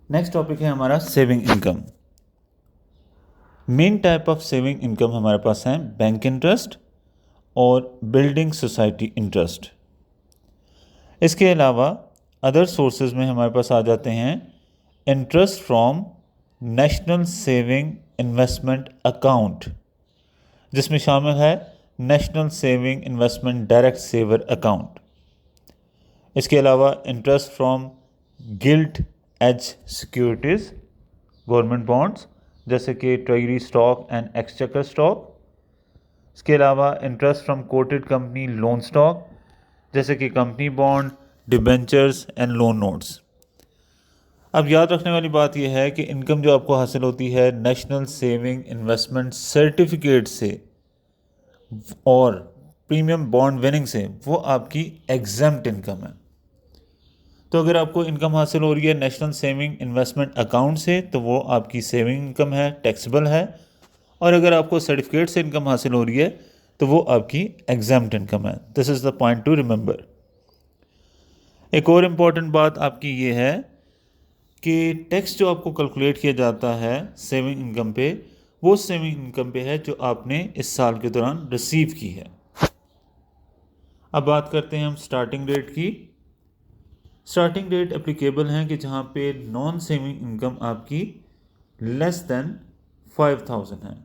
Next topic है हमारा saving income. Main type of saving income हमारे पास है बैंक इंटरेस्ट और बिल्डिंग सोसाइटी इंटरेस्ट। इसके अलावा अदर सोर्सेज में हमारे पास आ जाते हैं interest from national saving investment account, जिसमें शामिल है national saving investment direct saver account. इसके अलावा interest from gilt edge securities, government bonds जैसे कि treasury stock and exchequer stock. इसके अलावा interest from quoted company loan stock जैसे कि company bond, debentures and loan notes. अब याद रखने वाली बात यह है कि इनकम जो आपको हासिल होती है नेशनल सेविंग इन्वेस्टमेंट सर्टिफिकेट से और प्रीमियम बॉन्ड विनिंग से, वो आपकी एग्जम्प्ट इनकम है। तो अगर आपको इनकम हासिल हो रही है नेशनल सेविंग इन्वेस्टमेंट अकाउंट से तो वो आपकी सेविंग इनकम है, टैक्सेबल है। और अगर आपको सर्टिफिकेट से इनकम हासिल हो रही है तो वो आपकी एग्जम्प्ट इनकम है। This is the point two remember. एक और इम्पॉर्टेंट बात आपकी ये है कि टैक्स जो आपको कैलकुलेट किया जाता है सेविंग इनकम पे, वो सेविंग इनकम पे है जो आपने इस साल के दौरान रिसीव की है। अब बात करते हैं हम स्टार्टिंग रेट की। स्टार्टिंग रेट एप्लीकेबल हैं कि जहाँ पे नॉन सेविंग इनकम आपकी लेस दैन 5000 है।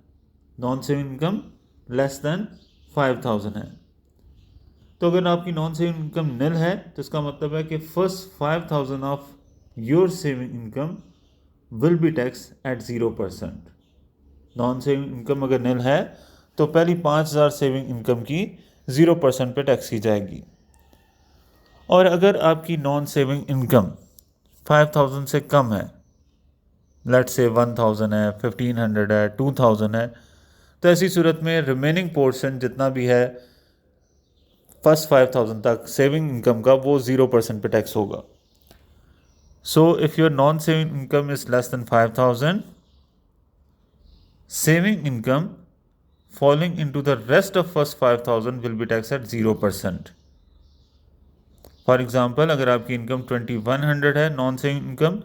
Non saving income less than 5000 है। तो अगर आपकी नॉन सेविंग इनकम निल है तो इसका मतलब है कि first 5000 of your saving income will be tax at 0%। Non saving income अगर निल है तो पहली 5000 सेविंग इनकम की 0% पे टैक्स की जाएगी। और अगर आपकी नॉन सेविंग इनकम 5000 से कम है, लेट से 1000 है, 1500 है, 2000 है, तो ऐसी सूरत में रिमेनिंग पोर्शन जितना भी है फर्स्ट 5000 तक सेविंग इनकम का, वो 0% पे टैक्स होगा। So if your non saving income is less than 5000, saving income falling into the rest of first 5000 will be taxed at 0%. For example अगर आपकी इनकम 2100 है नॉन सेविंग इनकम,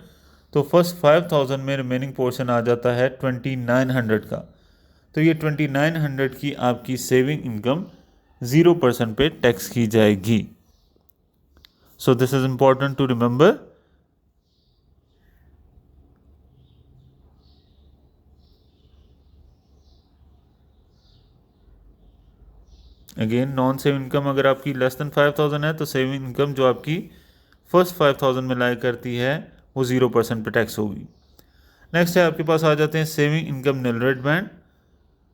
तो first 5000 में remaining portion आ जाता है 2900 का। तो ये 2900 की आपकी सेविंग इनकम 0% पे टैक्स की जाएगी। So this is important to remember. Again non saving income अगर आपकी लेस देन 5000 है तो सेविंग इनकम जो आपकी फर्स्ट 5000 में लाई करती है वो 0% पे टैक्स होगी। नेक्स्ट है आपके पास आ जाते हैं saving income nil rate band.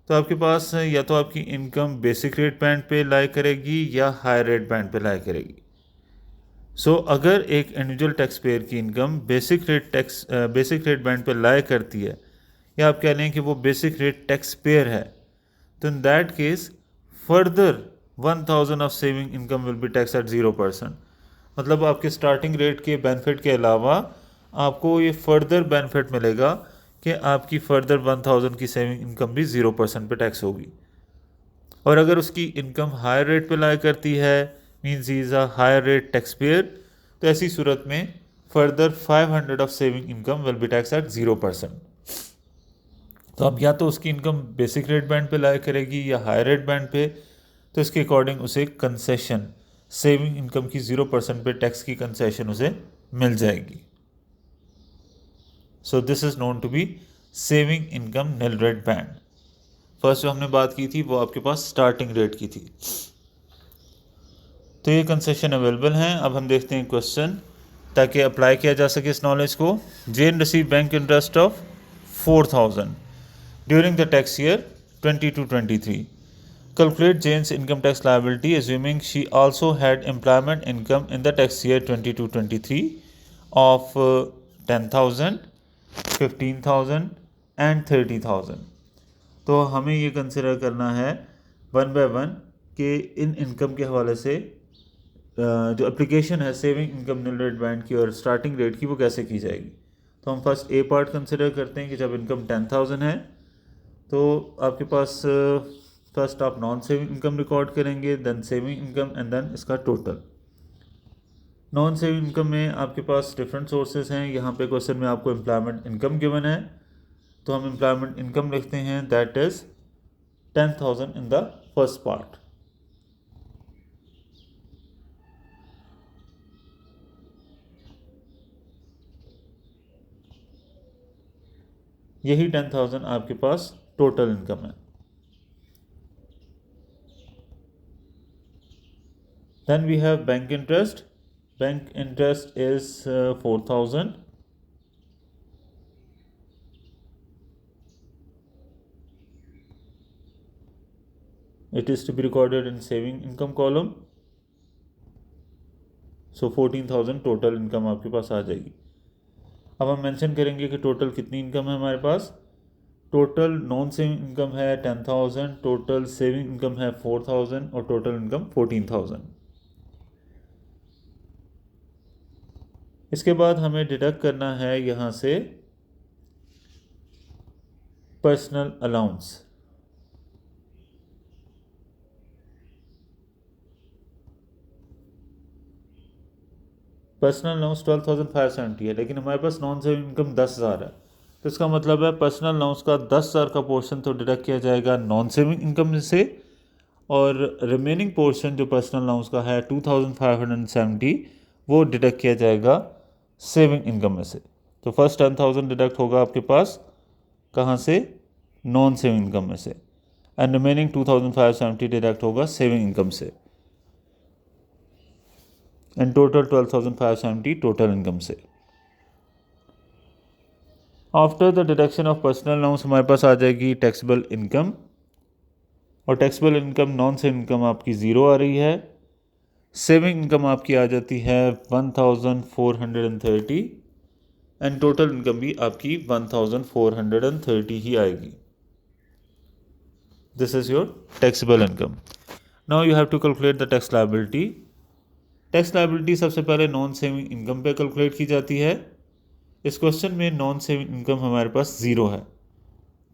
तो आपके पास या तो आपकी इनकम बेसिक रेट बैंड पे लाई करेगी या हायर रेट बैंड पे लाई करेगी। सो अगर एक इंडिविजुअल टैक्स पेयर की इनकम बेसिक रेट बैंड पे लाई करती है, या आप कह लें कि वो बेसिक रेट टैक्स पेयर है, तो in that case further 1000 of saving income will be tax at 0%। मतलब आपके स्टार्टिंग रेट के बेनिफिट के अलावा आपको ये फर्दर बेनिफिट मिलेगा कि आपकी फर्दर 1000 की सेविंग इनकम भी 0% पे टैक्स होगी। और अगर उसकी इनकम हायर रेट पे लाई करती है, means is a higher rate tax payer, तो ऐसी सूरत में further 500 of saving income will be tax at 0%। तो अब या तो उसकी इनकम बेसिक रेट बैंड पे लाई करेगी या हायर रेट बैंड पे, तो इसके अकॉर्डिंग उसे कंसेशन सेविंग इनकम की 0% पे टैक्स की कंसेशन उसे मिल जाएगी। So this is known to be saving income nil rate band. First जो हमने बात की थी वो आपके पास स्टार्टिंग रेट की थी। तो ये कंसेशन अवेलेबल हैं। अब हम देखते हैं क्वेश्चन, ताकि अप्लाई किया जा सके इस नॉलेज को। Jane receive bank interest of 4000 during the tax year 22-23। Calculate Jane's income tax liability assuming she also had employment income in the tax year 22-23 of 10,000, 15,000 and 30,000। तो हमें ये कंसिडर करना है वन बाय वन कि इन income के हवाले से जो एप्लीकेशन है saving income nil rate band की और स्टार्टिंग रेट की, वो कैसे की जाएगी। तो हम फर्स्ट ए पार्ट कंसिडर करते हैं कि जब इनकम 10,000 है तो आपके पास फर्स्ट आप नॉन सेविंग इनकम रिकॉर्ड करेंगे, then saving income and then इसका टोटल। नॉन सेविंग इनकम में आपके पास डिफरेंट सोर्सेज हैं। यहाँ पे क्वेश्चन में आपको एम्प्लॉयमेंट इनकम गिवन है, तो हम एम्प्लॉयमेंट इनकम लिखते हैं, that is 10,000 in the first part. यही 10,000 आपके पास टोटल इनकम है। Then we have bank interest. Bank interest is 4,000। It is to be recorded in saving income column. So 14,000 total income आपके पास आ जाएगी। अब हम मेंशन करेंगे कि टोटल कितनी इनकम है हमारे पास। टोटल नॉन सेविंग इनकम है 10,000, टोटल सेविंग इनकम है 4,000 और टोटल इनकम 14,000। इसके बाद हमें डिडक्ट करना है यहाँ से पर्सनल अलाउंस। पर्सनल अलाउंस 12,570 है, लेकिन हमारे पास नॉन सेविंग इनकम 10,000 है, तो इसका मतलब है पर्सनल अलाउंस का 10,000 का पोर्शन तो डिडक्ट किया जाएगा नॉन सेविंग इनकम से, और रिमेनिंग पोर्शन जो पर्सनल अलाउंस का है 2,570 वो डिडक्ट किया जाएगा सेविंग इनकम में से। तो फर्स्ट 10,000 डिडक्ट होगा आपके पास कहाँ से, नॉन सेविंग इनकम में से, एंड रिमेनिंग 2,570 डिडक्ट होगा सेविंग इनकम से, एंड टोटल 12,570 टोटल इनकम से। After the deduction of personal allowance हमारे पास आ जाएगी टैक्सेबल इनकम, और taxable income non saving income आपकी ज़ीरो आ रही है। सेविंग इनकम आपकी आ जाती है 1,430, एंड टोटल इनकम भी आपकी 1,430 ही आएगी। This is your taxable income. Now you have to calculate the tax liability. Tax liability सबसे पहले नॉन सेविंग इनकम पे कैलकुलेट की जाती है। इस क्वेश्चन में नॉन सेविंग इनकम हमारे पास ज़ीरो है,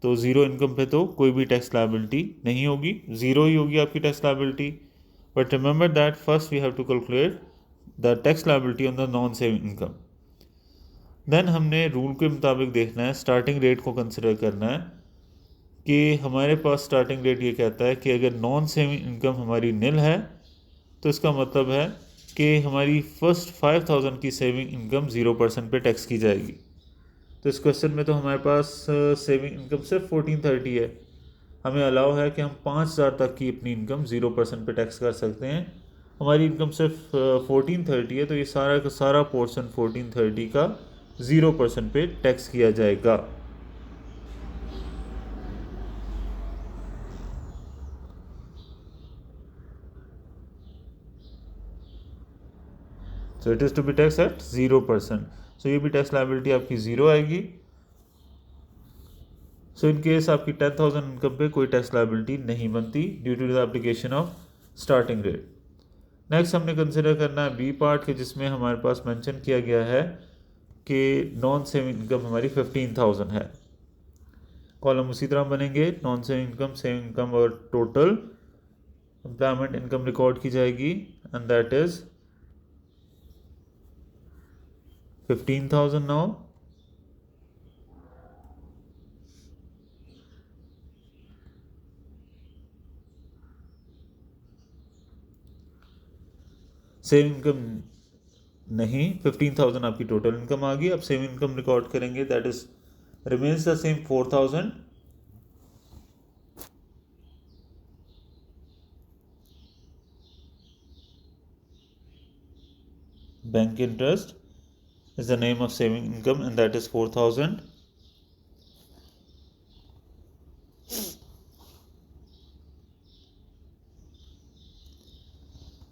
तो ज़ीरो इनकम पे तो कोई भी टैक्स लायबिलिटी नहीं होगी, ज़ीरो ही होगी आपकी tax liability. But remember that first we have to calculate the tax liability on the non saving income. Then हमने रूल के मुताबिक देखना है, स्टार्टिंग रेट को कंसिडर करना है कि हमारे पास स्टार्टिंग रेट ये कहता है कि अगर नॉन सेविंग इनकम हमारी निल है तो इसका मतलब है कि हमारी फर्स्ट 5,000 की सेविंग इनकम 0% पे टैक्स की जाएगी। तो इस क्वेश्चन में तो हमारे पास सेविंग इनकम सिर्फ 1430 है, हमें अलाउ है कि हम 5,000 तक की अपनी इनकम 0% पे टैक्स कर सकते हैं। हमारी इनकम सिर्फ 1430 है, तो ये सारा का सारा पोर्शन 1430 का 0% पे टैक्स किया जाएगा। So it is to be tax at 0%। So ये भी टैक्स लायबिलिटी आपकी ज़ीरो आएगी। सो इन केस आपकी 10,000 इनकम पे कोई टैक्स लायबिलिटी नहीं बनती due to the application of starting rate. Next हमने कंसिडर करना है बी पार्ट के, जिसमें हमारे पास मेंशन किया गया है कि नॉन सेविंग इनकम हमारी 15,000 है। कॉलम उसी तरह बनेंगे, non saving income, saving income और टोटल एम्प्लॉयमेंट इनकम रिकॉर्ड की जाएगी, and that is 15,000 now. Saving income नहीं, 15,000 आपकी टोटल इनकम आ गई। अब सेविंग इनकम रिकॉर्ड करेंगे, that is remains the same 4,000। Bank interest is the name of saving income, and that is 4,000.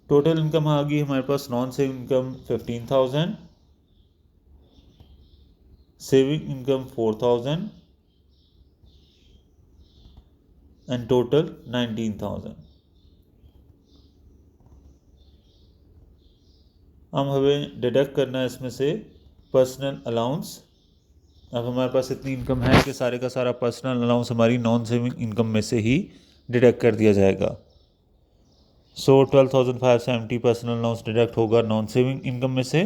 Total income आ गई हमारे पास non saving income 15,000, saving income 4,000 and total 19,000। अब हमें डिडक्ट करना है इसमें से पर्सनल अलाउंस। अब हमारे पास इतनी इनकम है कि सारे का सारा पर्सनल अलाउंस हमारी नॉन सेविंग इनकम में से ही डिडक्ट कर दिया जाएगा। सो 12,570 पर्सनल लोन्स डिडक्ट होगा नॉन सेविंग इनकम में से।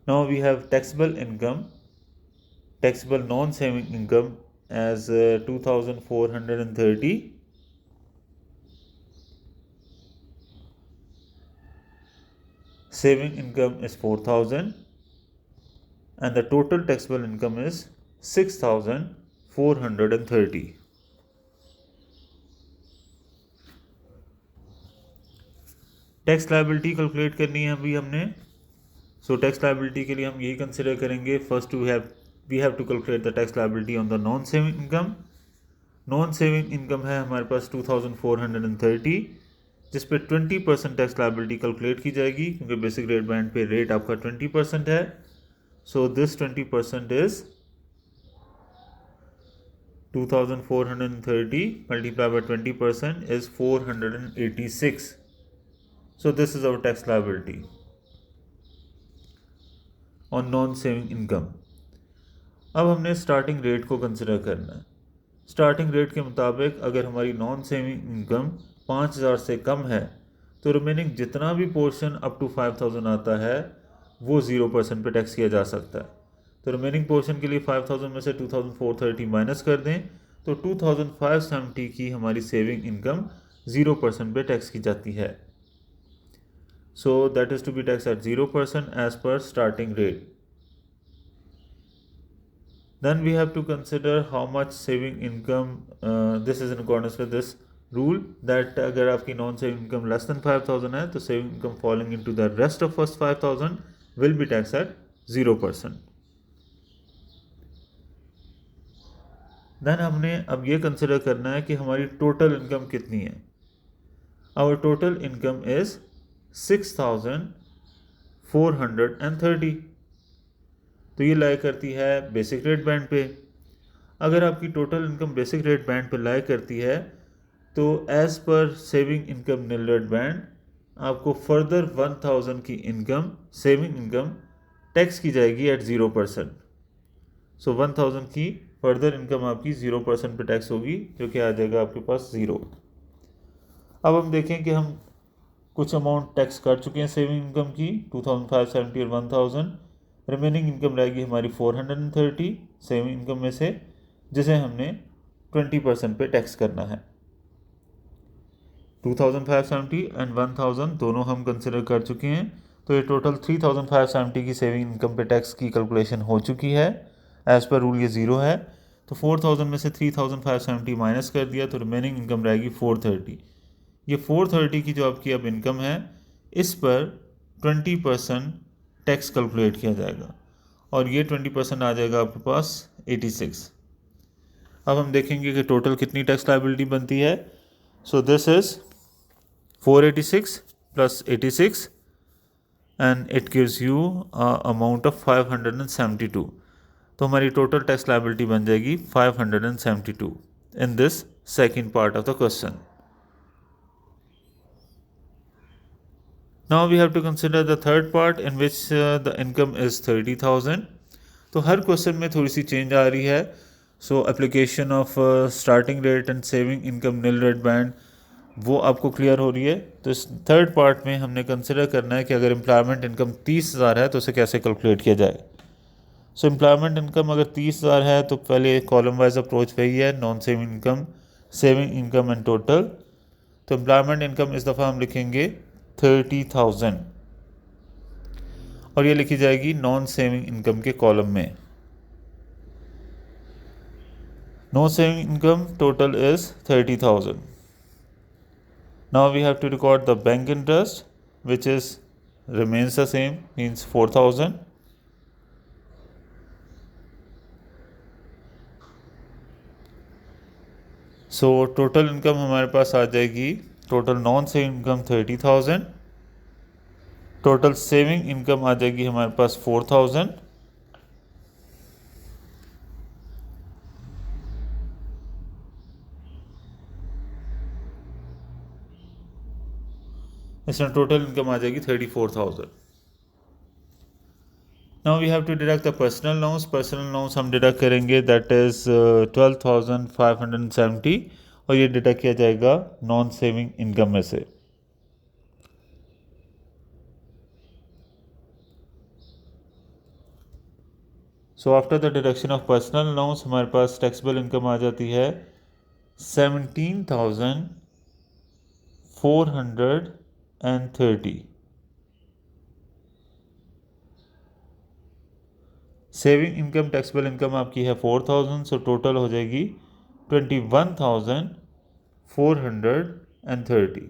Now we have taxable income, taxable non-saving income as 2,430. Saving income is 4,000 and the total taxable income is 6,430. Tax liability calculate करनी है अभी हमने। सो टैक्स लायबिलिटी के लिए हम यही कंसिडर करेंगे, first we have to calculate the tax liability on the non saving income. Non saving income है हमारे पास 2,430, जिस पे 20% टैक्स लायबिलिटी कैलकुलेट की जाएगी क्योंकि बेसिक रेट बैंड पे रेट आपका 20% है। So this 20% is 2,430 multiplied by 20% is 486. So this is our tax liability on non-saving income. अब हमने स्टार्टिंग रेट को कंसिडर करना है। स्टार्टिंग रेट के मुताबिक अगर हमारी नॉन सेविंग इनकम 5,000 से कम है तो रिमेनिंग जितना भी पोर्शन अप टू 5,000 आता है वो 0% पे टैक्स किया जा सकता है। तो रिमेनिंग पोर्शन के लिए 5,000 में से 2,430 माइनस कर दें तो 2,570 की हमारी सेविंग इनकम 0% पे टैक्स की जाती है। So that is to be tax at 0% as per starting rate. Then we have to consider how much saving income, this is in accordance with this rule that अगर आपकी non saving income less than 5,000 है तो saving income following into the rest of first 5,000 will be tax at 0%। देन हमने अब ये consider करना है कि हमारी टोटल इनकम कितनी है। आवर टोटल इनकम इज 6,430, तो ये लाई करती है बेसिक रेट बैंड पे। अगर आपकी total income basic rate band पे लाई करती है तो as per saving income nil rate band आपको फर्दर 1,000 की इनकम सेविंग इनकम टैक्स की जाएगी एट 0%। सो 1,000 की फर्दर इनकम आपकी 0% पे टैक्स होगी जो कि आ जाएगा आपके पास 0। अब हम देखें कि हम कुछ अमाउंट टैक्स कर चुके हैं सेविंग इनकम की 2,570 और 1,000। रिमेनिंग इनकम रहेगी हमारी 430 सेविंग इनकम में से, जिसे हमने 20% पे टैक्स करना है। 2,570 एंड 1,000 दोनों हम कंसिडर कर चुके हैं, तो ये टोटल 3,570 की सेविंग इनकम पे टैक्स की कैलकुलेशन हो चुकी है। एज़ पर रूल ये 0 है, तो 4,000 में से 3,570 माइनस कर दिया तो रिमेनिंग इनकम रहेगी 430। ये 430 की जो आपकी अब इनकम है इस पर 20% टैक्स कैलकुलेट किया जाएगा और ये 20% आ जाएगा आपके पास 86। अब हम देखेंगे कि टोटल कितनी टैक्स लायबिलिटी बनती है। So this is 486 plus 86 and it gives you amount of 572। तो हमारी टोटल टैक्स लायबिलिटी बन जाएगी 572 in this second part of the question. Now we have to consider the third part in which the income is 30,000. तो हर question में थोड़ी सी change आ रही है। सो application of starting rate and saving income nil rate band वो आपको clear हो रही है। तो इस थर्ड पार्ट में हमने कंसिडर करना है कि अगर एम्प्लॉयमेंट इनकम 30,000 है तो उसे कैसे कैलकुलेट किया जाए। सो एम्प्लॉयमेंट इनकम अगर 30,000 है तो पहले कॉलम वाइज अप्रोच वही है, non saving income, saving income and total. तो एम्प्लॉयमेंट इनकम इस दफ़ा हम लिखेंगे 30,000 और ये लिखी जाएगी नॉन सेविंग इनकम के कॉलम में। Non saving income total is 30,000। Now we have to record the bank interest which is remains the same, means 4,000। So total income हमारे पास आ जाएगी, total non saving income 30,000, total saving income आ जाएगी हमारे पास 4,000, इसमें टोटल इनकम आ जाएगी 34,000। Now we have to deduct the personal allowance हम डिडक्ट करेंगे, दैट इज़ 12,570, और ये डिडक्ट किया जाएगा नॉन सेविंग इनकम में से। So after the deduction of personal loans हमारे पास टैक्सेबल इनकम आ जाती है 17,430। सेविंग इनकम टैक्सेबल इनकम आपकी है 4,000, सो टोटल हो जाएगी 21,430।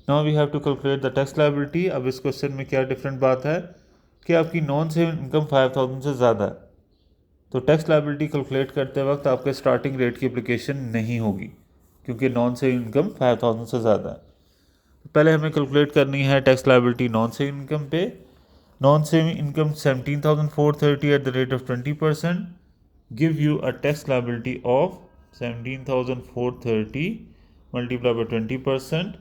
Now we have to calculate the tax liability. अब इस क्वेश्चन में क्या डिफरेंट बात है कि आपकी नॉन सेविंग इनकम 5,000 से ज़्यादा है, तो टैक्स लायबिलिटी कैलकुलेट करते वक्त आपके स्टार्टिंग रेट की एप्लीकेशन नहीं होगी, क्योंकि नॉन सेविंग इनकम 5,000 से ज़्यादा है। पहले हमें कैलकुलेट करनी है tax liability non saving income पे। Non saving income 17,430 at the rate of 20% give you a tax liability of 17,430 multiplied by 20%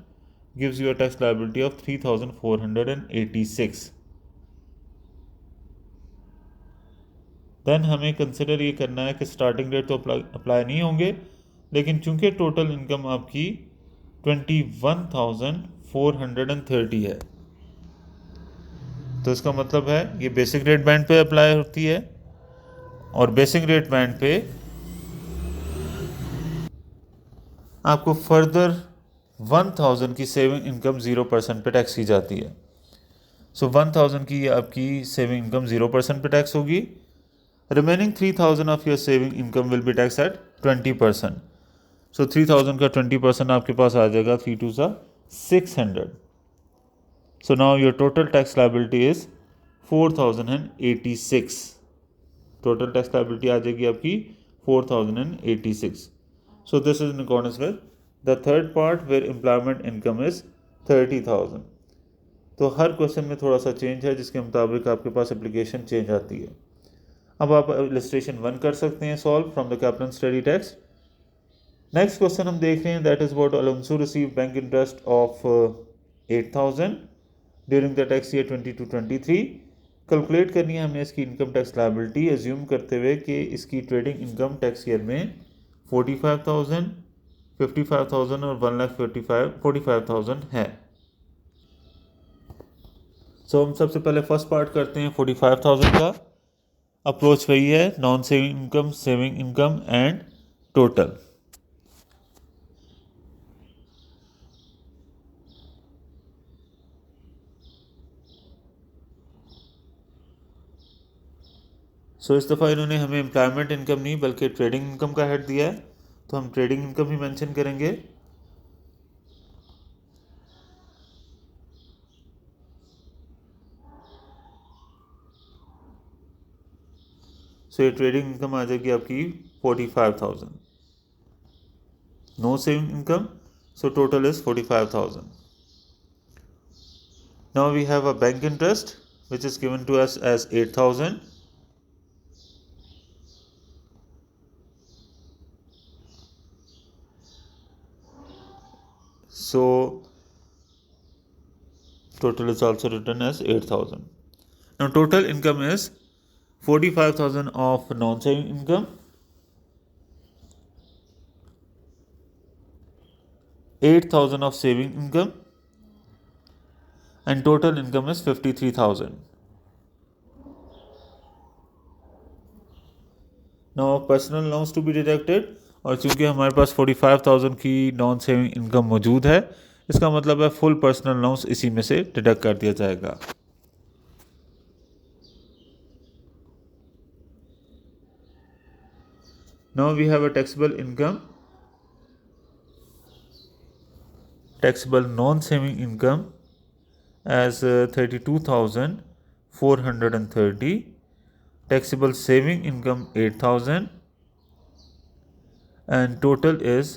gives you a tax liability of 3,486. Then हमें consider ये करना है कि स्टार्टिंग रेट तो apply नहीं होंगे, लेकिन चूंकि टोटल इनकम आपकी 21,430 है, तो इसका मतलब है ये बेसिक रेट बैंड पे अप्लाई होती है, और बेसिक रेट बैंड पे आपको फर्दर 1,000 की सेविंग इनकम 0% पे टैक्स की जाती है। सो 1,000 की आपकी सेविंग इनकम 0% पे टैक्स होगी। Remaining 3,000 of your saving income will be tax at 20%। सो 3,000 का 20% आपके पास आ जाएगा 3 2 600। So now your total tax liability is 4,086। Total tax liability आ जाएगी आपकी 4,086। So this is in accordance with the third part where employment income is 30,000। तो हर question में थोड़ा सा चेंज है, जिसके मुताबिक आपके पास एप्लीकेशन चेंज आती है। अब आप इलस्ट्रेशन 1 कर सकते हैं solve from the captain study text. Next question हम देख रहे हैं, that is what Alonso receive bank interest of 8,000 during the tax year 22-23। Calculate करनी है हमने इसकी इनकम टैक्स लायबिलिटी एज्यूम करते हुए कि इसकी ट्रेडिंग इनकम टैक्स ईयर में 45,000, 55,000 और 1,45,000 है। सो हम सबसे पहले फर्स्ट पार्ट करते हैं 45,000 का। अप्रोच वही है, non saving income, saving income and total. So इस दफ़ा इन्होंने हमें एम्प्लॉयमेंट इनकम नहीं बल्कि ट्रेडिंग इनकम का हेड दिया है, तो हम ट्रेडिंग इनकम ही मेंशन करेंगे। सो ये ट्रेडिंग इनकम आ जाएगी आपकी 45,000। No saving income, so total is 45,000। Now we have a bank interest which is given to us as 8,000। So total is also written as 8,000. Now total income is 45,000 of non-saving income, 8,000 of saving income, and total income is 53,000. Now personal loans to be deducted, और चूंकि हमारे पास 45,000 की non saving income मौजूद है, इसका मतलब है full personal loans इसी में से डिडक्ट कर दिया जाएगा। Now we have a taxable income, taxable non saving income as 32,430, taxable saving income 8,000, and total is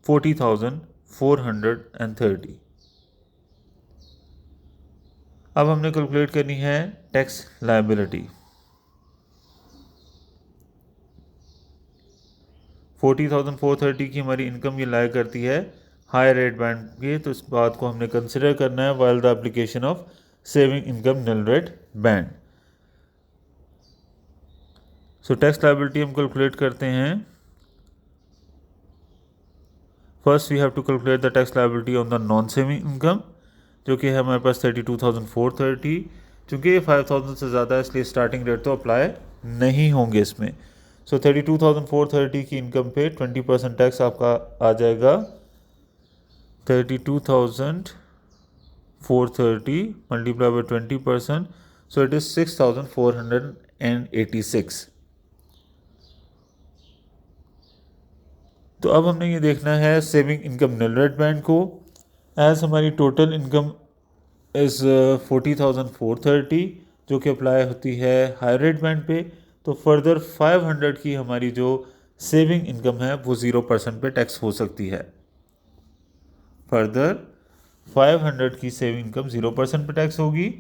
40,430। अब हमने कैलकुलेट करनी है टैक्स लायबिलिटी। 40,430 की हमारी इनकम ये लाया करती है हाई रेट बैंड के, तो इस बात को हमने कंसिडर करना है while the application of saving income nil rate band. So tax liability हम कैलकुलेट करते हैं। First we have to calculate the tax liability on the non saving income, जो कि है हमारे पास 32,430। चूँकि ये 5,000 से ज़्यादा है इसलिए स्टार्टिंग रेट तो अप्लाई नहीं होंगे इसमें। सो 32,430 की इनकम पे 20% टैक्स आपका आ जाएगा 32,430 multiply by 20%, so it is 6,486। तो अब हमने ये देखना है saving income nil rate band को। एज हमारी टोटल इनकम इज़ 40,430 जो कि अप्लाई होती है हाई रेट बैंड पे, तो फर्दर 500 की हमारी जो सेविंग इनकम है वो 0% पे टैक्स हो सकती है। फर्दर 500 की सेविंग इनकम 0% पे टैक्स होगी।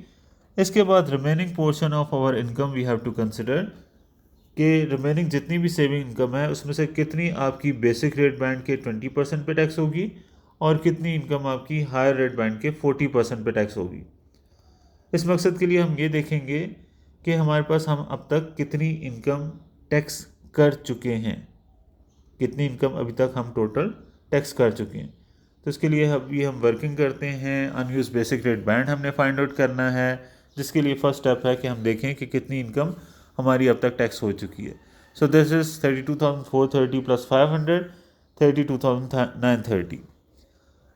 इसके बाद remaining portion of our income we have to consider कि रिमेनिंग जितनी भी सेविंग इनकम है उसमें से कितनी आपकी बेसिक रेट बैंड के 20% पे टैक्स होगी और कितनी इनकम आपकी हायर रेट बैंड के 40% पे टैक्स होगी। इस मकसद के लिए हम ये देखेंगे कि हमारे पास हम अब तक कितनी इनकम टैक्स कर चुके हैं, कितनी इनकम अभी तक हम टोटल टैक्स कर चुके हैं। तो इसके लिए अभी हम वर्किंग करते हैं। अनयूज बेसिक रेट बैंड हमने फाइंड आउट करना है, जिसके लिए फर्स्ट स्टेप है कि हम देखें कि कितनी इनकम हमारी अब तक टैक्स हो चुकी है। So this is 32,430 plus 500, 32,930।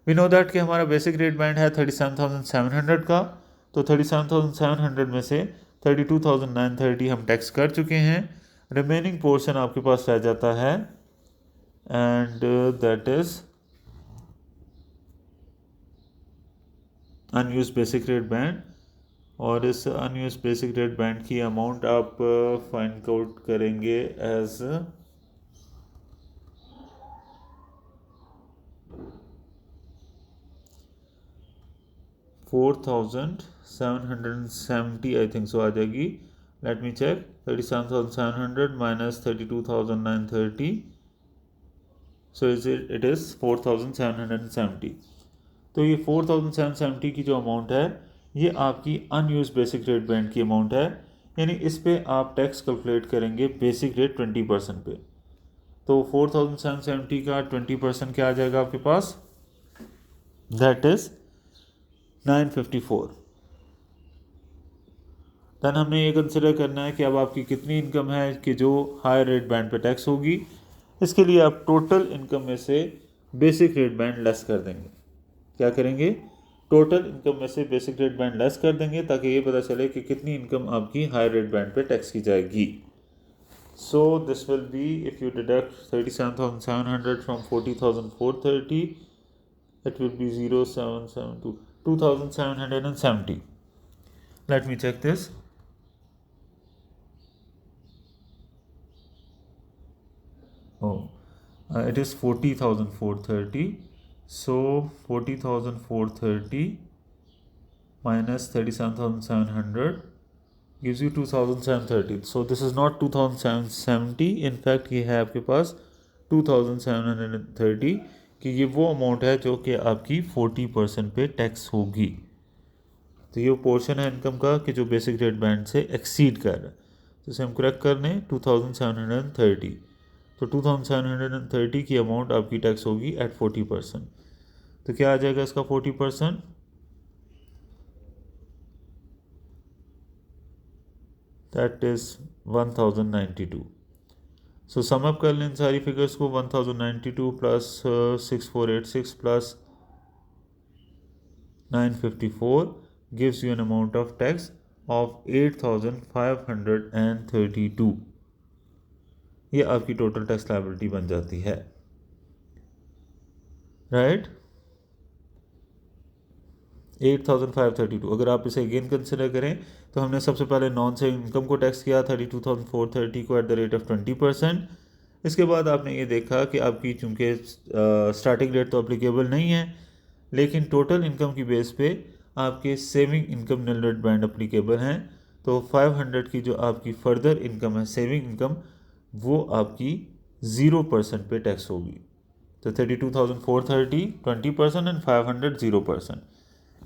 We know that कि हमारा बेसिक रेट बैंड है 37,700 का, तो 37,700 में से 32,930 हम टैक्स कर चुके हैं। रिमेनिंग पोर्शन आपके पास रह जाता है and that is unused basic rate band. और इस अनयूज बेसिक रेट बैंड की अमाउंट आप फाइंड आउट करेंगे एज 4,770 आई थिंक सो आ जाएगी। Let me check. 37,700 minus 32,930, so it is 4,770। तो ये 4,770 की जो अमाउंट है ये आपकी अनयूज बेसिक रेट बैंड की अमाउंट है, यानी इस पे आप टैक्स कैलकुलेट करेंगे बेसिक रेट 20% पे। तो 4,770 का 20% क्या आ जाएगा आपके पास, दैट इज 954। देन हमने ये कंसिडर करना है कि अब आपकी कितनी इनकम है कि जो हायर रेट बैंड पे टैक्स होगी। इसके लिए आप टोटल इनकम में से बेसिक रेट बैंड लेस कर देंगे। क्या करेंगे, टोटल इनकम में से बेसिक रेट बैंड लेस कर देंगे ताकि ये पता चले कि कितनी इनकम आपकी हायर रेट बैंड पे टैक्स की जाएगी। So this will be if you deduct 37,700 from 40,430, it will be 0,772 2,770. Let me check this. It is 40,430. So 40,430 minus 37,700 gives you 2,730. So this is not 2,770. In fact ये है आपके पास 2,730 कि ये वो amount है जो कि आपकी 40% पे टैक्स होगी। तो ये पोर्शन है इनकम का कि जो बेसिक रेट बैंड से एक्सीड कर रहा है। तो इसे हम करेक्ट कर लें 2,730। तो 2,730 की अमाउंट आपकी टैक्स होगी एट 40%। तो क्या आ जाएगा इसका 40%, that is 1,092। So sum up कर लें इन सारी फिगर्स को। 1,092 plus 6,486 plus 954 gives you an amount of tax of 8,532। ये आपकी टोटल टैक्स लायबिलिटी बन जाती है, राइट। 8,532। अगर आप इसे अगेन कंसिडर करें तो हमने सबसे पहले नॉन से इनकम को टैक्स किया 32,430 को एट द रेट ऑफ 20%। इसके बाद आपने ये देखा कि आपकी चूँकि स्टार्टिंग रेट तो अप्लीकेबल नहीं है, लेकिन टोटल इनकम की बेस पे आपके saving income nil rate band applicable हैं। तो 500 की जो आपकी फर्दर इनकम है सेविंग इनकम, वो आपकी 0% पे टैक्स होगी। तो 32,430 20% एंड 500 0%।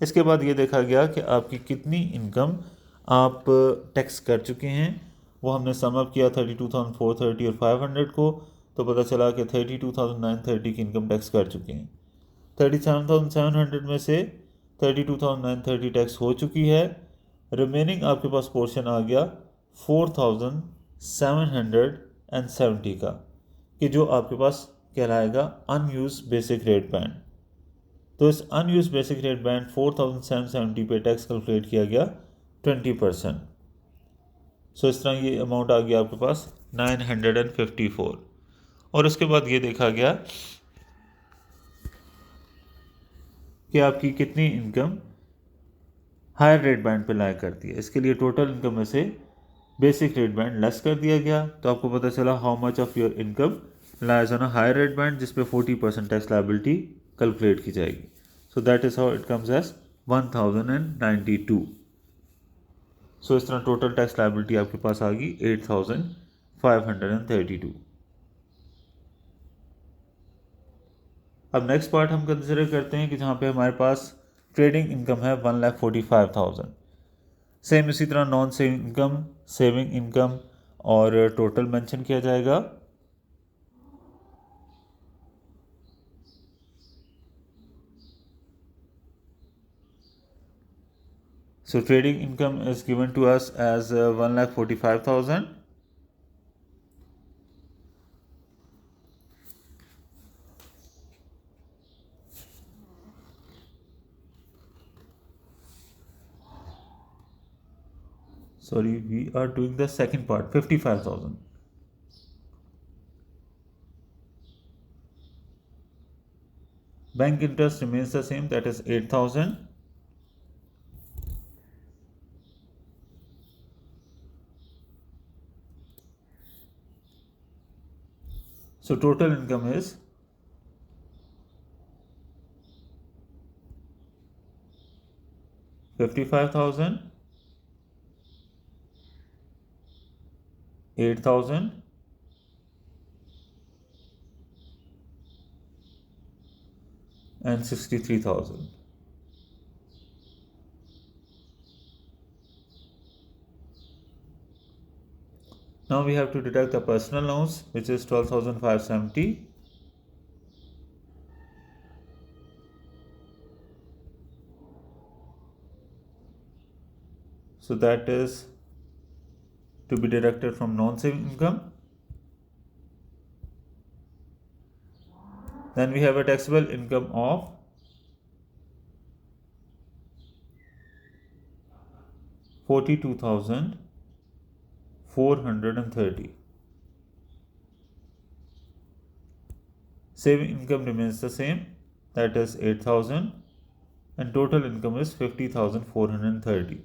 इसके बाद ये देखा गया कि आपकी कितनी इनकम आप टैक्स कर चुके हैं। वो हमने सम अप किया 32,430 और 500 को, तो पता चला कि 32,930 की इनकम टैक्स कर चुके हैं। 37,700 में से 32,930 टैक्स हो चुकी है। रिमेनिंग आपके पास पोर्शन आ गया 4,770 का, कि जो आपके पास कहलाएगा अनयूज बेसिक रेट बैंड। तो इस अनयूज बेसिक रेट बैंड 4,770 पे टैक्स कैलकुलेट किया गया 20%। सो इस तरह ये अमाउंट आ गया आपके पास 954। और उसके बाद ये देखा गया कि आपकी कितनी इनकम हायर रेट बैंड पे लाया करती है। इसके लिए टोटल इनकम में से बेसिक रेट बैंड लेस कर दिया गया, तो आपको पता चला how much of your income lies on a higher rate band, जिस पे 40% टैक्स लायबिलिटी कैलकुलेट की जाएगी। So that is how it comes as 1092। सो इस तरह टोटल टैक्स लायबिलिटी आपके पास आ गई 8,532। अब नेक्स्ट पार्ट हम कंसिडर करते हैं कि जहाँ पे हमारे पास ट्रेडिंग इनकम है 1,45,000। सेम इसी तरह non saving income, saving income और टोटल मेंशन किया जाएगा। So trading income is given to us as 1,45,000. Sorry, we are doing the second part, 55,000. Bank interest remains the same, that is 8,000. So total income is 55,000, 8,000 and 63,000. Now we have to deduct the personal loans, which is 12,570. So that is to be deducted from non-saving income. Then we have a taxable income of 42,430. Saving income remains the same, that is 8,000, and total income is 50,430.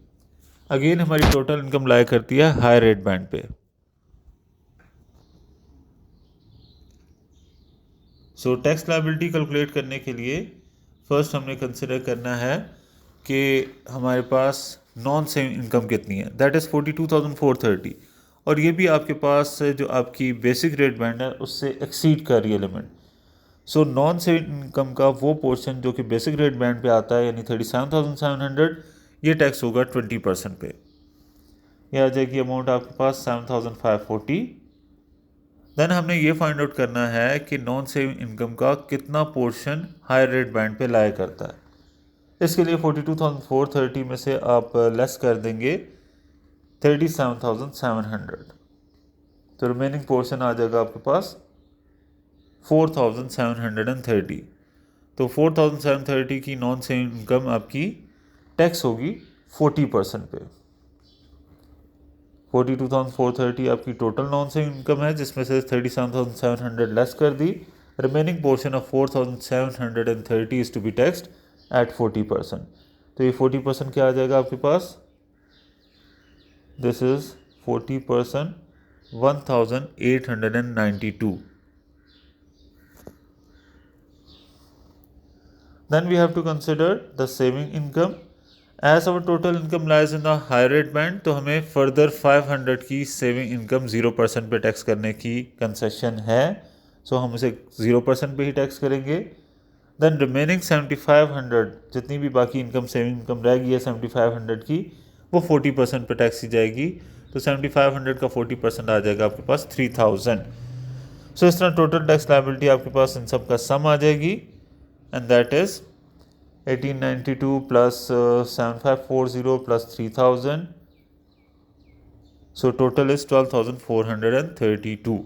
Again हमारी total income लाया करती है high rate band पे। सो tax liability calculate करने के लिए first हमने consider करना है कि हमारे पास नॉन सेविंग इनकम कितनी है, दैट इज़ 42,430, और ये भी आपके पास जो आपकी बेसिक रेट बैंड है उससे एक्सीड कर रही है limit. So non saving income का वो पोर्शन जो कि बेसिक रेट बैंड पे आता है, यानी 37,700, ये टैक्स होगा 20% पे। ये आ जाएगी अमाउंट आपके पास 7,540। देन हमने ये फाइंड आउट करना है कि नॉन सेविंग इनकम का कितना पोर्शन हायर रेट बैंड पे लाया करता है। इसके लिए 42,430 में से आप लेस कर देंगे 37,700, तो रिमेनिंग पोर्शन आ जाएगा आपके पास 4,730। तो 4,730 की नॉन सेविंग इनकम आपकी टैक्स होगी 40% पे। 42,430 आपकी टोटल नॉन सेविंग इनकम है, जिसमें से 37,700 लेस कर दी। Remaining portion of 4,730 is to be taxed at 40%। तो ये 40% क्या आ जाएगा आपके पास, this is 40%, 1,892। Then we have to consider the saving income. As our total income lies in the higher rate band, तो हमें फर्दर 500 की सेविंग इनकम 0% पे टैक्स करने की कंसेशन है। सो हम उसे 0% पे ही टैक्स करेंगे। देन रिमेनिंग 7500, जितनी भी बाकी इनकम सेविंग इनकम रहेगी है 7500 की, वो 40% पे टैक्स की जाएगी। तो 7500 का 40% आ जाएगा आपके पास 3000। सो इस तरह टोटल टैक्स लायबिलिटी आपके पास इन सब का सम आ जाएगी, and that is 1892 plus 7540 plus 3000, so total is 12432।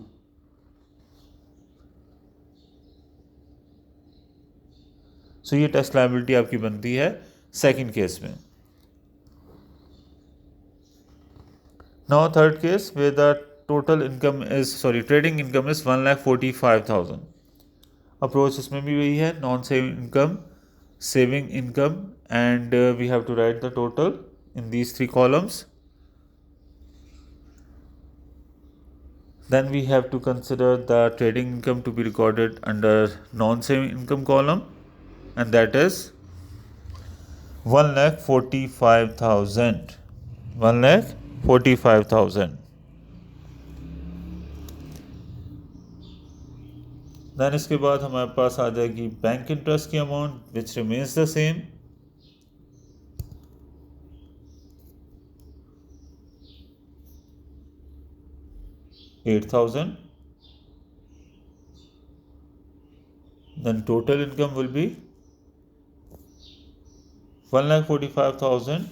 सो ये टैक्स लायबिलिटी आपकी बनती है सेकंड केस में। Now third case where the total income is trading income is 1,45,000। Approach इसमें भी वही है, non saving income, saving income, and we have to write the total in these 3 columns. Then we have to consider the trading income to be recorded under non-saving income column, and that is 1,45,000. 1,45,000. Then इसके बाद हमारे पास आ जाएगी bank interest की amount which remains the same, $8,000. Then total income will be 1,45,000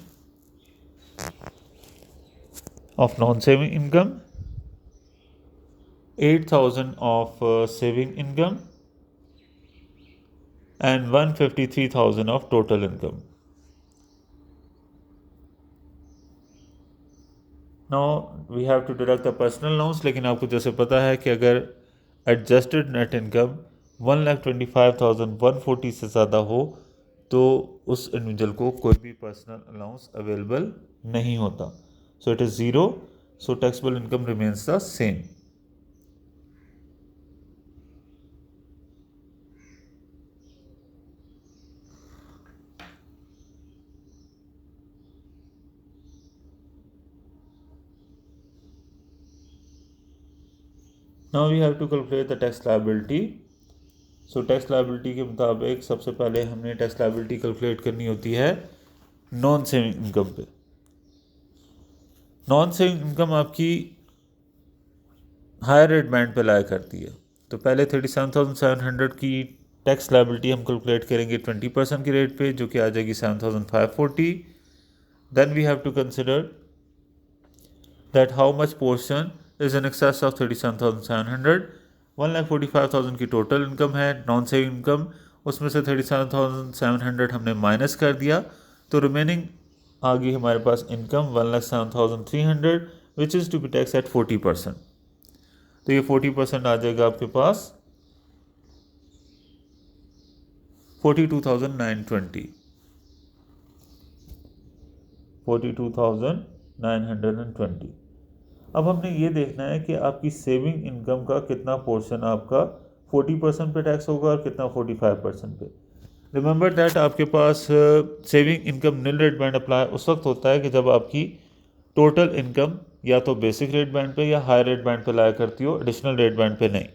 of non-saving income, 8,000 of saving income, and 153,000 of total income. Now we have to deduct the personal loans, लेकिन आपको जैसे पता है कि अगर एडजस्टेड नेट इनकम 1,25,140 से ज़्यादा हो तो उस इंडिविजुअल को कोई भी पर्सनल अलाउंस अवेलेबल नहीं होता। So it is zero, so taxable income remains the same. Now we have to calculate the tax liability. So tax liability के मुताबिक सबसे पहले हमने टैक्स लायबिलिटी कैलकुलेट करनी होती है नॉन सेविंग इनकम पे। नॉन सेविंग इनकम आपकी हायर रेट बैंड पे लाया करती है। तो पहले 37,700 की टैक्स लायबिलिटी हम कैलकुलेट करेंगे 20% की रेट पे, जो कि आ जाएगी 7,540। Then we have to consider that how much portion is in excess of 37,700। 1,45,000 की टोटल इनकम है नॉन सेविंग इनकम, उसमें से 37,700 हमने माइनस कर दिया, तो रिमेनिंग आ गई हमारे पास income 1,07,300 which is to be tax at 40%। तो ये 40% आ जाएगा आपके पास 42,920, 42,920। अब हमने ये देखना है कि आपकी सेविंग इनकम का कितना पोर्शन आपका 40% पे टैक्स होगा और कितना 45% पे। रिमेंबर दैट आपके पास saving income nil rate band apply उस वक्त होता है कि जब आपकी टोटल इनकम या तो बेसिक रेट बैंड पे या हाई रेट बैंड पे लाया करती हो, एडिशनल रेट बैंड पे नहीं।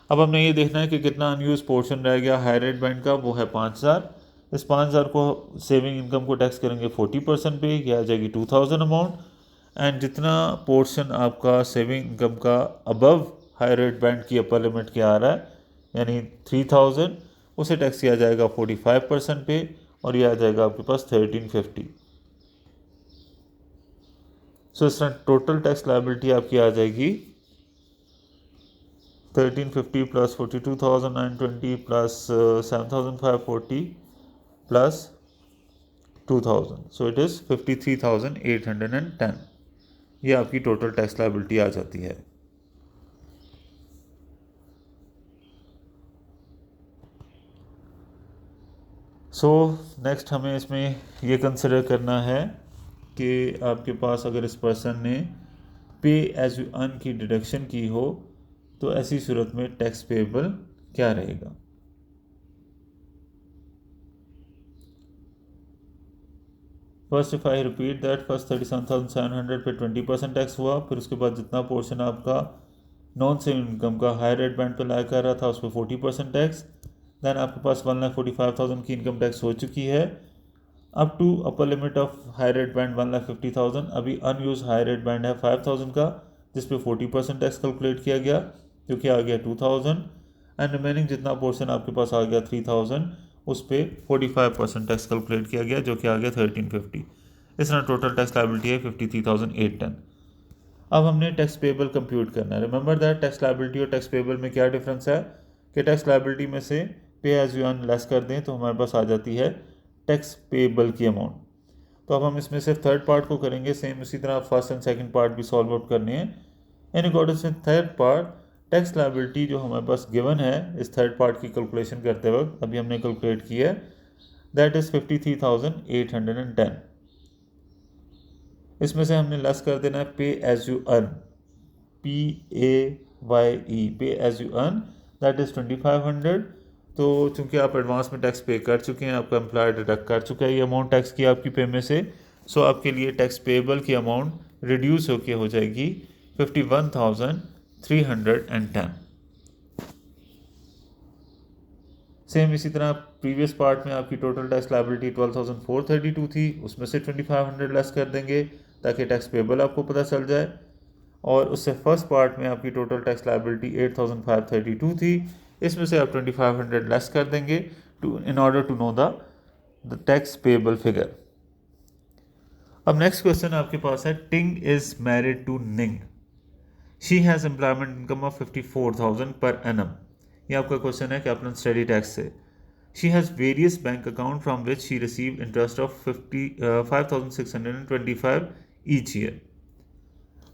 अब हमने ये देखना है कि कितना अनयूज पोर्शन रह गया हाई रेट बैंड का, वो है 5,000। इस 5,000 को सेविंग इनकम को टैक्स करेंगे 40% पे, ये आ जाएगी 2,000 अमाउंट। एंड जितना पोर्शन आपका सेविंग इनकम का अबव हाई रेट बैंड की अपर लिमिट के आ रहा है यानी 3,000, उसे टैक्स किया जाएगा 45% पे, और ये आ जाएगा आपके पास 1,350। सो इस तरह टोटल टैक्स लायबिलिटी आपकी आ जाएगी 1,350 plus 42,920 plus 7,540 plus 2,000, so it is 53,810। ये आपकी टोटल टैक्स लायबिलिटी आ जाती है। सो नेक्स्ट हमें इसमें ये कंसिडर करना है कि आपके पास अगर इस पर्सन ने पे एज यू अर्न की डिडक्शन की हो तो ऐसी सूरत में टैक्स पेएबल क्या रहेगा। First if I repeat that, first 37,700 पे 20% टैक्स हुआ, फिर उसके बाद जितना पोर्शन आपका नॉन सेविंग इनकम का हाई रेट बैंड पे लाया कर रहा था उस पर 40% टैक्स, देन आपके पास 1,45,000 की इनकम टैक्स हो चुकी है। Up to upper limit of high rate band 1,50,000, अभी अनयूज हाई रेट बैंड है 5,000 का, जिस पे 40% टैक्स कैलकुलेट किया गया जो कि आ गया 2,000, एंड रिमेनिंग जितना पोर्शन आपके पास आ गया 3,000 उस पर 45% टैक्स कैलकुलेट किया गया जो कि आ गया 1,350। इस तरह टोटल टैक्स लायबिलिटी है 53,810। अब हमने टैक्स पेबल कंप्यूट करना है। रिमेंबर दैट टैक्स लायबिलिटी और टैक्स पेबल में क्या डिफरेंस है कि टैक्स लायबिलिटी में से पे एज यू अर्न लेस कर दें तो हमारे पास आ जाती है टैक्स पेबल की अमाउंट। तो अब हम इसमें से थर्ड पार्ट को करेंगे, सेम उसी तरह फर्स्ट एंड सेकंड पार्ट भी सॉल्व आउट करने हैं। इन accordance with third part tax liability जो हमारे पास गिवन है इस थर्ड पार्ट की कैलकुलेशन करते वक्त अभी हमने कैलकुलेट की है, दैट इज़ 53,810। इसमें से हमने लेस कर देना है pay as you earn, PAYE, pay as you earn, that is 2,500। तो चूंकि आप एडवांस में टैक्स पे कर चुके हैं, आपका एम्प्लॉयर डिडक्ट कर चुका है ये अमाउंट टैक्स की आपकी पे में से, सो आपके लिए टैक्स पेबल की अमाउंट रिड्यूस होकर हो जाएगी 51,310। सेम इसी तरह प्रीवियस पार्ट में आपकी टोटल टैक्स लायबिलिटी 12,432 थी, उसमें से 2,500 लेस कर देंगे ताकि टैक्स पेबल आपको पता चल जाए। और उससे फर्स्ट पार्ट में आपकी टोटल टैक्स लायबिलिटी 8,532 थी, इसमें से आप 2,500 लेस कर देंगे in order to know the tax payable figure. अब नेक्स्ट क्वेश्चन आपके पास है, Ting is married to Ning, she has employment income of 54,000 per annum. ये आपका क्वेश्चन है कैपिटल स्टडी टैक्स से। She has various bank account from which she receive interest of 5,625 each year.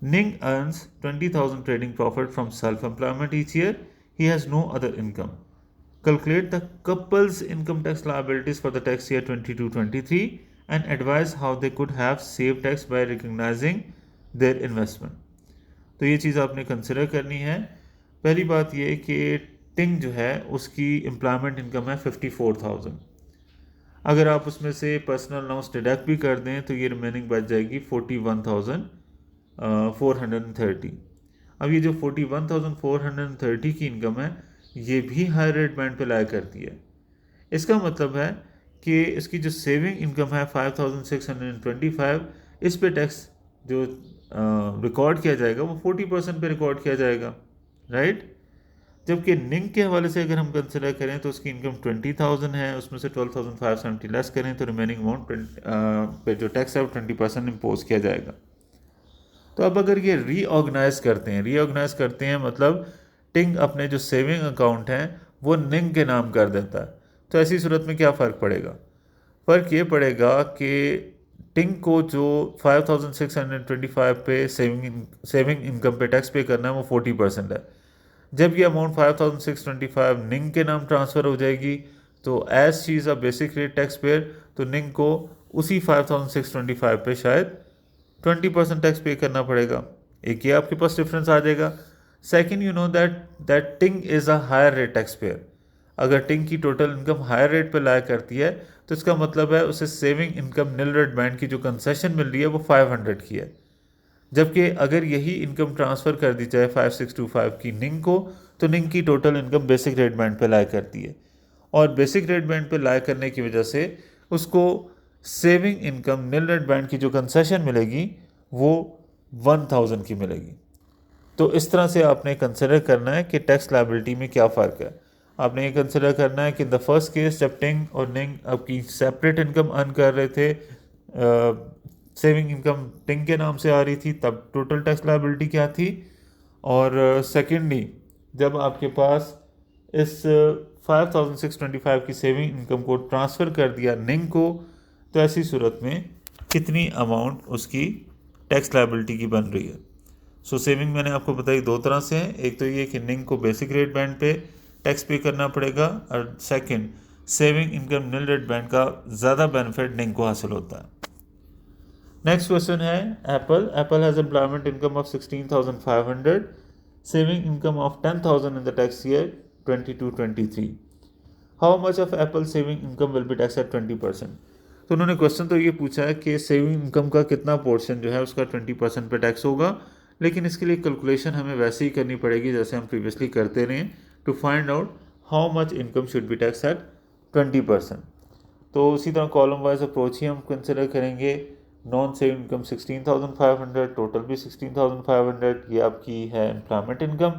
Ning earns 20,000 trading profit from self-employment each year. He has no other income. Calculate the couple's income tax liabilities for the tax year 22-23 and advise how they could have saved tax by recognizing their investment. तो ये चीज़ आपने consider करनी है। पहली बात ये कि टिंग जो है उसकी एम्प्लॉयमेंट इनकम है 54,000। अगर आप उसमें से पर्सनल अलाउंस डिडक्ट भी कर दें तो ये रिमेनिंग बच जाएगी 41,430। अब ये जो 41,430 की इनकम है ये भी हाई रेट बैंड पे लाया करती है। इसका मतलब है कि इसकी जो सेविंग इनकम है 5,625, इस पे टैक्स जो रिकॉर्ड किया जाएगा वो 40% पे रिकॉर्ड किया जाएगा, राइट। जबकि निंग के हवाले से अगर हम कंसिडर करें तो उसकी इनकम 20,000 है, उसमें से 12,570 लेस करें तो रिमेनिंग अमाउंट पे जो टैक्स है वो 20% इम्पोज किया जाएगा। तो अब अगर ये रीऑर्गेनाइज करते हैं मतलब टिंग अपने जो सेविंग अकाउंट हैं वो निंग के नाम कर देता है, तो ऐसी सूरत में क्या फ़र्क पड़ेगा? फ़र्क ये पड़ेगा कि टिंग को जो 5,625 पे सेविंग इनकम पे टैक्स पे करना है वो 40% है। जब ये अमाउंट 5,625 निंग के नाम ट्रांसफ़र हो जाएगी तो as she is a basic rate tax payer, तो निंग को उसी 5,625 पे शायद 20% टैक्स पे करना पड़ेगा। एक ये आपके पास डिफरेंस आ जाएगा। Second, you know that Ting is a higher rate tax payer. अगर टिंग की टोटल इनकम हायर रेट पे लाया करती है तो इसका मतलब है उसे saving income nil rate band की जो कंसेशन मिल रही है वो 500 की है। जबकि अगर यही इनकम ट्रांसफ़र कर दी जाए 5,625 की निंग को, तो निंग की total income basic rate band पे लाया करती है, और बेसिक रेट बैंड पे लाया करने की वजह से उसको saving income nil rate band की जो कंसेशन मिलेगी वो 1,000 की मिलेगी। तो इस तरह से आपने कंसिडर करना है कि टैक्स लायबिलिटी में क्या फ़र्क है। आपने ये कंसिडर करना है कि इन द फर्स्ट केस जब टिंग और निंग आपकी सेपरेट इनकम अर्न कर रहे थे, सेविंग इनकम टिंग के नाम से आ रही थी, तब टोटल टैक्स लायबिलिटी क्या थी। और सेकेंडली जब आपके पास इस 5,625 की सेविंग इनकम को ट्रांसफ़र कर दिया निंग को, तो ऐसी सूरत में कितनी अमाउंट उसकी टैक्स लायबिलिटी की बन रही है। सो सेविंग मैंने आपको बताई दो तरह से है, एक तो ये कि निंग को बेसिक रेट बैंड पे टैक्स पे करना पड़ेगा, और second saving income nil rate band का ज़्यादा बेनिफिट निंग को हासिल होता है। नेक्स्ट क्वेश्चन है Apple has employment income of 16,500, saving income of 10,000 in the tax year 22-23। How much of Apple saving income will be tax at 20%। तो उन्होंने question तो ये पूछा है कि सेविंग इनकम का कितना पोर्शन जो है उसका 20% पे टैक्स होगा, लेकिन इसके लिए कैलकुलेशन हमें वैसे ही करनी पड़ेगी जैसे हम प्रीवियसली करते रहे, to find out how much income should be tax at 20%। तो उसी तरह कॉलम वाइज अप्रोच ही हम कंसिडर करेंगे। नॉन सेविंग इनकम 16,500, टोटल भी 16,500, ये आपकी है एम्प्लॉयमेंट इनकम।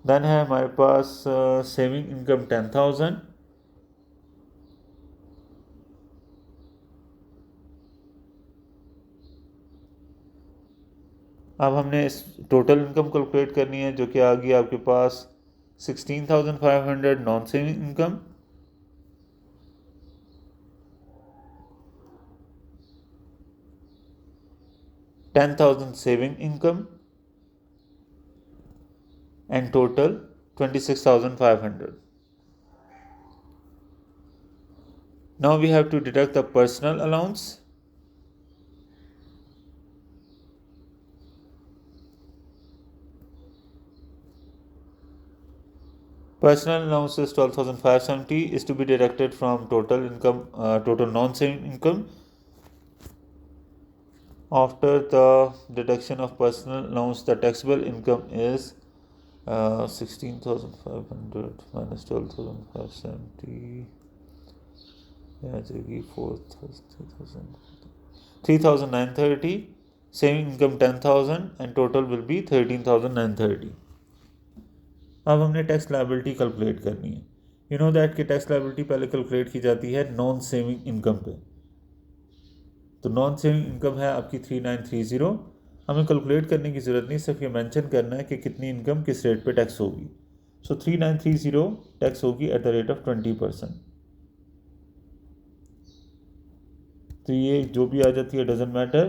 देन है हमारे पास सेविंग इनकम 10,000। अब हमने इस टोटल इनकम कैलकुलेट करनी है, जो कि आ गई आपके पास 16,500 non saving income, 10,000 saving income, and total 26,500. Now we have to deduct the personal allowance. Personal allowance is 12,570 is to be deducted from total income, total non-saving income. After the deduction of personal allowance, the taxable income is 16,500 minus 12,570. Yeah, 3,930. Saving income 10,000 and total will be 13,930. अब हमने tax liability calculate करनी है। You know that कि tax liability पहले calculate की जाती है non saving income पे। तो नॉन सेविंग इनकम है आपकी 3930। हमें कैलकुलेट करने की ज़रूरत नहीं, सिर्फ ये मेंशन करना है कि कितनी इनकम किस रेट पे टैक्स होगी। सो 3930 टैक्स होगी एट द रेट ऑफ 20%। तो ये जो भी आ जाती है डजेंट मैटर।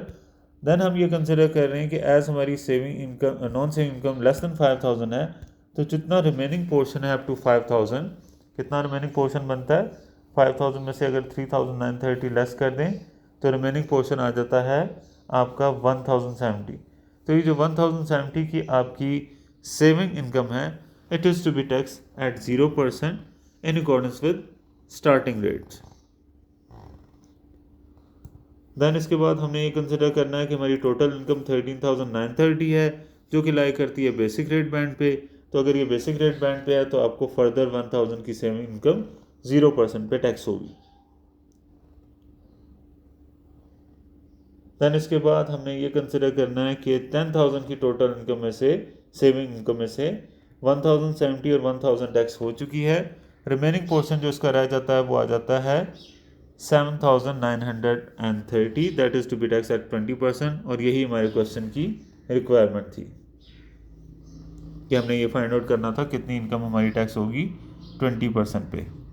देन हम ये कंसिडर कर रहे हैं कि एज हमारी saving income non saving income less than 5,000 है, तो जितना रिमेनिंग पोर्शन है अप टू 5,000, कितना रिमेनिंग पोर्शन बनता है 5,000 में से अगर 3,930 लेस कर दें तो रिमेनिंग पोर्शन आ जाता है आपका 1,070। तो ये जो 1,070 की आपकी सेविंग इनकम है, it is to be tax at 0% in accordance with starting rates. Then इसके बाद हमने ये कंसिडर करना है कि हमारी टोटल इनकम 13,930 है, जो कि लाई करती है बेसिक रेट बैंड पे। तो अगर ये बेसिक रेट बैंड पे है तो आपको फर्दर 1,000 की सेविंग इनकम 0% पे टैक्स होगी। देन इसके बाद हमने ये कंसिडर करना है कि 10,000 की टोटल इनकम में से, सेविंग इनकम में से 1,070 और 1,000 टैक्स हो चुकी है। रिमेनिंग पोर्शन जो इसका रह जाता है वो आ जाता है 7,930, that is to be tax at 20%। और यही हमारे क्वेश्चन की रिक्वायरमेंट थी कि हमने ये फाइंड आउट करना था कितनी इनकम हमारी टैक्स होगी 20% पे।